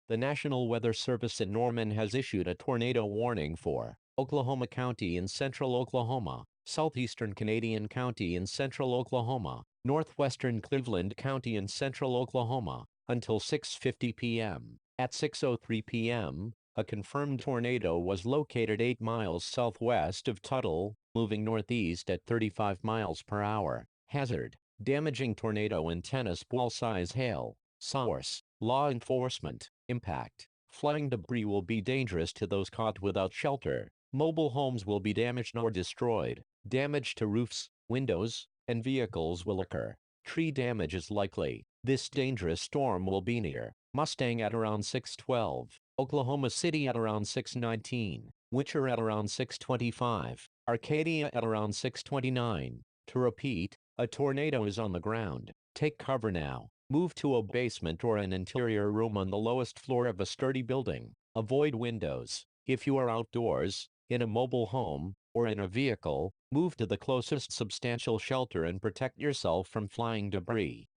The National Weather Service in Norman has issued a tornado warning for Oklahoma County in central Oklahoma, southeastern Canadian County in central Oklahoma, northwestern Cleveland County in central Oklahoma, until 6:50 p.m. At 6:03 p.m., a confirmed tornado was located 8 miles southwest of Tuttle, moving northeast at 35 miles per hour. Hazard: damaging tornado in tennis ball size hail. Source: law enforcement. Impact: flying debris will be dangerous to those caught without shelter. Mobile homes will be damaged or destroyed. Damage to roofs, windows, and vehicles will occur. Tree damage is likely. This dangerous storm will be near Mustang at around 6:12, Oklahoma City at around 6:19, Winter at around 6:25, Arcadia at around 6:29. To repeat, a tornado is on the ground. Take cover now. Move to a basement or an interior room on the lowest floor of a sturdy building. Avoid windows. If you are outdoors, in a mobile home, or in a vehicle, move to the closest substantial shelter and protect yourself from flying debris.